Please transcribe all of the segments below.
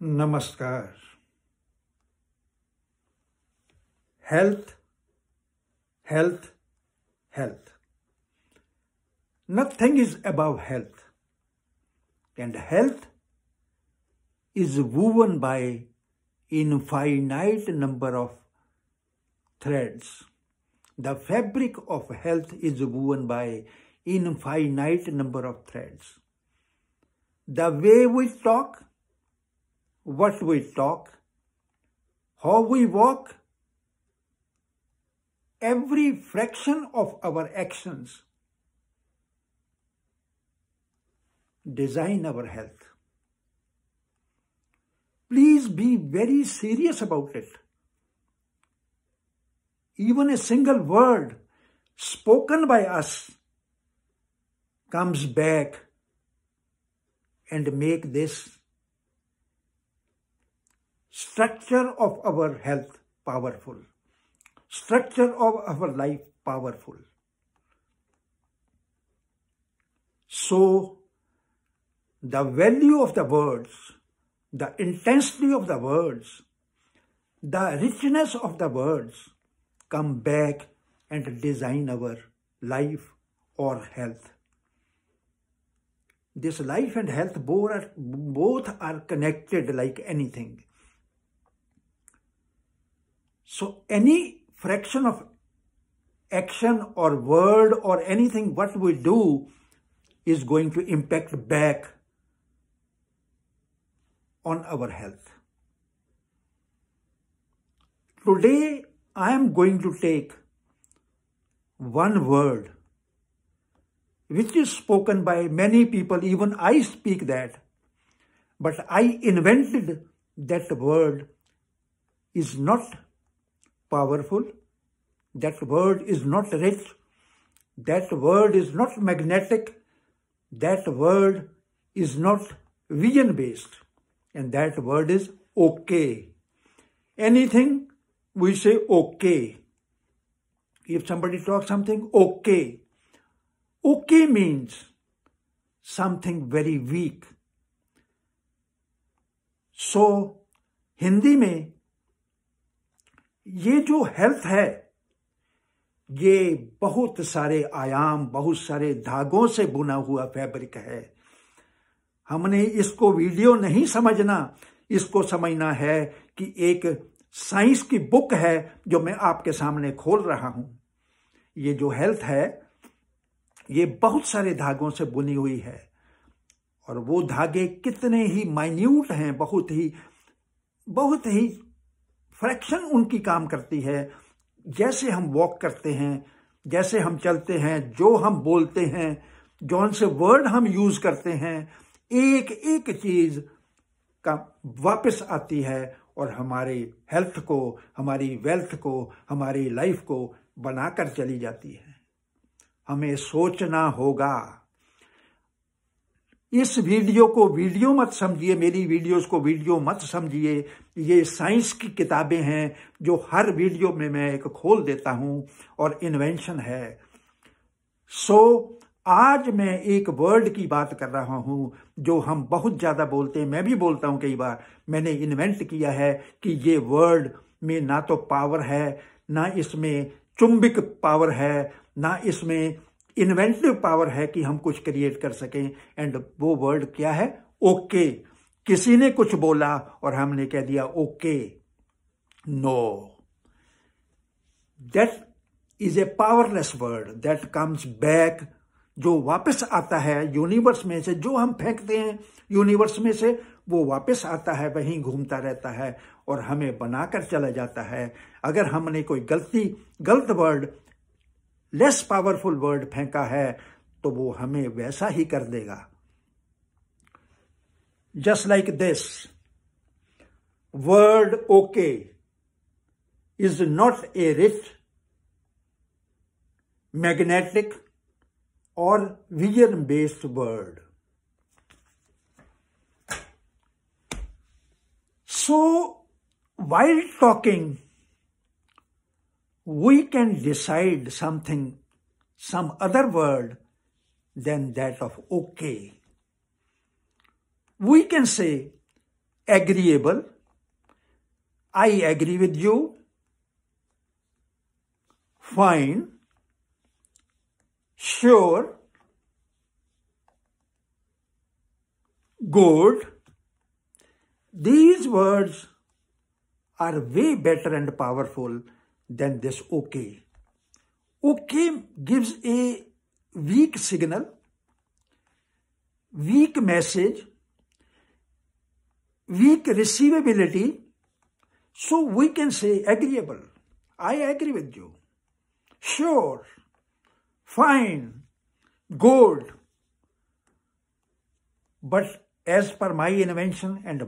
Namaskar. Health, health, health. Nothing is above health. And health is woven by infinite number of threads. The fabric of health is woven by infinite number of threads. The way we talk, what we talk, how we walk, every fraction of our actions design our health. Please be very serious about it. Even a single word spoken by us comes back and make this structure of our health powerful, structure of our life powerful. So, the value of the words, the intensity of the words, the richness of the words come back and design our life or health. This life and health both are connected like anything. So any fraction of action or word or anything what we do is going to impact back on our health. Today I am going to take one word which is spoken by many people, even I speak that, but I invented that word is not powerful, that word is not rich, that word is not magnetic, that word is not vision-based, and that word is okay. Anything we say okay. If somebody talks something, okay. Okay means something very weak. So, Hindi में ये जो health है, ये बहुत सारे आयाम, बहुत सारे धागों से बुना हुआ फैब्रिक है. हमने इसको वीडियो नहीं समझना, इसको समझना है कि एक साइंस की बुक है जो मैं आपके सामने खोल रहा हूं. ये जो हेल्थ है, ये बहुत सारे धागों से बुनी हुई है और वो धागे कितने ही माइन्यूट हैं, बहुत ही फ्रैक्शन उनकी काम करती है. जैसे हम वॉक करते हैं, जैसे हम चलते हैं, जो हम बोलते हैं, जौन से वर्ड हम यूज करते हैं, एक एक चीज का वापस आती है और हमारी हेल्थ को, हमारी वेल्थ को, हमारी लाइफ को बनाकर चली जाती है. हमें सोचना होगा. इस वीडियो को वीडियो मत समझिए, मेरी वीडियोस को वीडियो मत समझिए. ये साइंस की किताबें हैं जो हर वीडियो में मैं एक खोल देता हूं और इन्वेंशन है. आज मैं एक वर्ड की बात कर रहा हूं जो हम बहुत ज्यादा बोलते हैं, मैं भी बोलता हूं कई बार. मैंने इन्वेंट किया है कि ये वर्ड में ना तो पावर है, ना इसमें चुंबक पावर है, ना इसमें इन्वेंटिव पावर है कि हम कुछ क्रिएट कर सकें. एंड वो वर्ड क्या है? ओके. किसी ने कुछ बोला और हमने कह दिया okay. No, that is a powerless word that comes back, जो वापस आता है यूनिवर्स में से. जो हम फेंकते हैं यूनिवर्स में से, वो वापस आता है, वहीं घूमता रहता है और हमें बनाकर चला जाता है. अगर हमने कोई गलत वर्ड, लेस पावरफुल वर्ड फेंका है तो वो हमें वैसा ही कर देगा. Just like this word okay is not a rich, magnetic और vision based word. So, while talking, we can decide some other word than that of okay. We can say agreeable, I agree with you, fine, sure, good. These words are way better and powerful than this okay. Okay gives a weak signal, weak message, weak receivability. So we can say agreeable, I agree with you, sure, fine, good. But as per my invention and the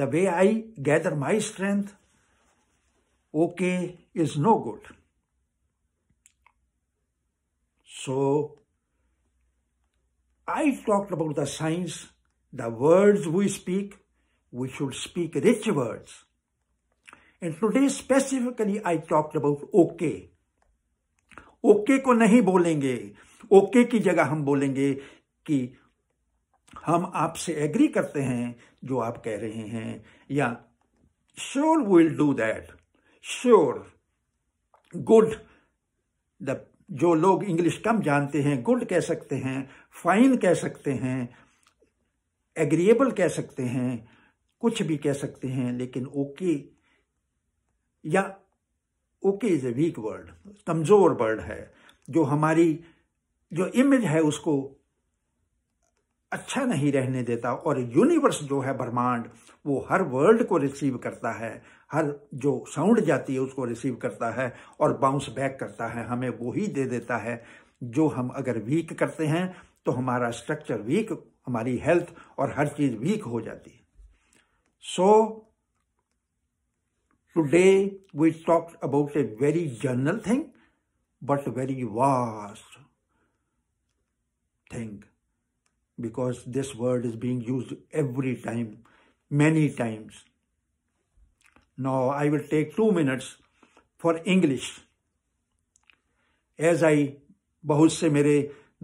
way I gather my strength, okay is no good. So I talked about the science, the words we speak. We should speak rich words. And today specifically I talked about okay. Okay को नहीं बोलेंगे, okay की जगह हम बोलेंगे कि हम आपसे एग्री करते हैं जो आप कह रहे हैं, या sure will do that, sure, good. जो लोग इंग्लिश कम जानते हैं गुड कह सकते हैं, फाइन कह सकते हैं, एग्रीएबल कह सकते हैं, कुछ भी कह सकते हैं, लेकिन ओके या okay is a weak word, कमजोर वर्ड है, जो हमारी जो इमेज है उसको अच्छा नहीं रहने देता। और यूनिवर्स जो है, ब्रह्मांड, वो हर वर्ड को रिसीव करता है, हर जो साउंड जाती है उसको रिसीव करता है और बाउंस बैक करता है, हमें वो ही दे देता है जो हम अगर वीक करते हैं तो हमारा स्ट्रक्चर वीक, हमारी हेल्थ और हर चीज वीक हो जाती है। So today we talked about a very general thing but very vast thing, because this word is being used every time, many times. Now I will take 2 minutes for English. As बहुत से मेरे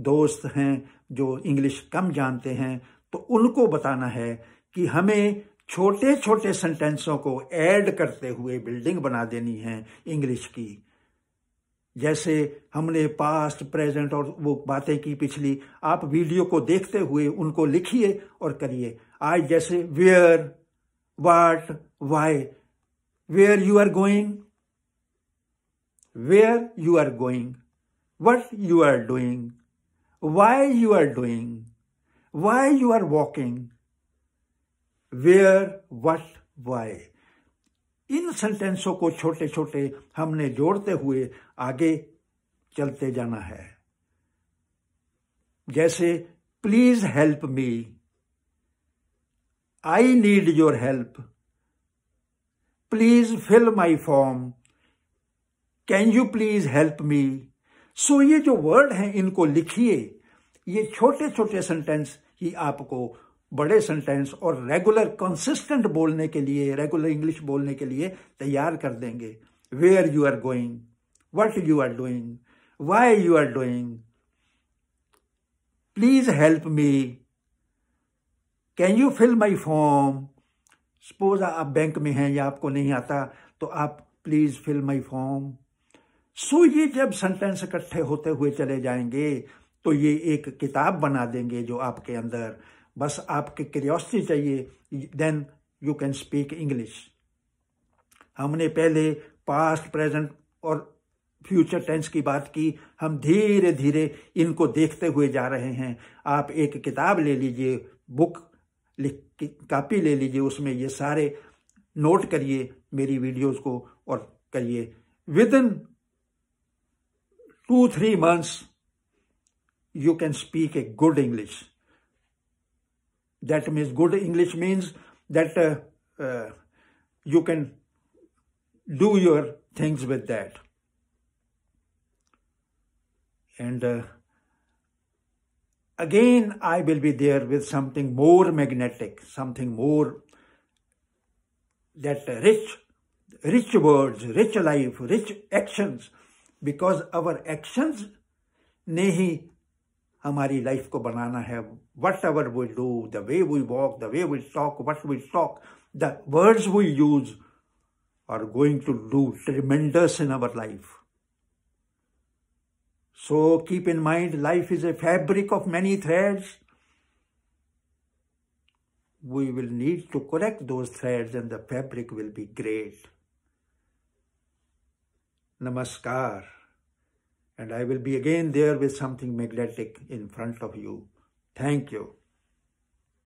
दोस्त हैं जो English कम जानते हैं, तो उनको बताना है कि हमें छोटे छोटे सेंटेंसों को ऐड करते हुए बिल्डिंग बना देनी है इंग्लिश की। जैसे हमने पास्ट, प्रेजेंट और वो बातें की पिछली, आप वीडियो को देखते हुए उनको लिखिए और करिए। आज जैसे where, what, why, where you are going, where you are going, what you are doing, why you are doing, why you are walking, where, what, why. इन सेंटेंसों को छोटे छोटे हमने जोड़ते हुए आगे चलते जाना है। जैसे please help me, I need your help, please fill my form, can you please help me. So ये जो वर्ड हैं इनको लिखिए। ये छोटे छोटे सेंटेंस ही आपको बड़े सेंटेंस और रेगुलर कंसिस्टेंट बोलने के लिए, रेगुलर इंग्लिश बोलने के लिए तैयार कर देंगे। Where you are going, what you are doing, why you are doing, please help me, can you fill my form. Suppose आप बैंक में हैं या आपको नहीं आता तो आप please fill my form. So ये जब सेंटेंस इकट्ठे होते हुए चले जाएंगे तो ये एक किताब बना देंगे जो आपके अंदर, बस आपकी क्यूरियोसिटी चाहिए, then you can speak English. हमने पहले पास्ट, प्रेजेंट और फ्यूचर टेंस की बात की, हम धीरे धीरे इनको देखते हुए जा रहे हैं। आप एक किताब ले लीजिए, बुक कॉपी ले लीजिए, उसमें ये सारे नोट करिए मेरी वीडियोस को और करिए। With in 2-3 months you can speak a good English. That means good English means that you can do your things with that. And again, I will be there with something more magnetic, something more that rich words, rich life, rich actions, because our actions ने ही हमारी life को बनाना है. Whatever we do, the way we walk, the way we talk, what we talk, the words we use are going to do tremendous in our life. So keep in mind, life is a fabric of many threads. We will need to correct those threads and the fabric will be great. Namaskar. And I will be again there with something magnetic in front of you. Thank you.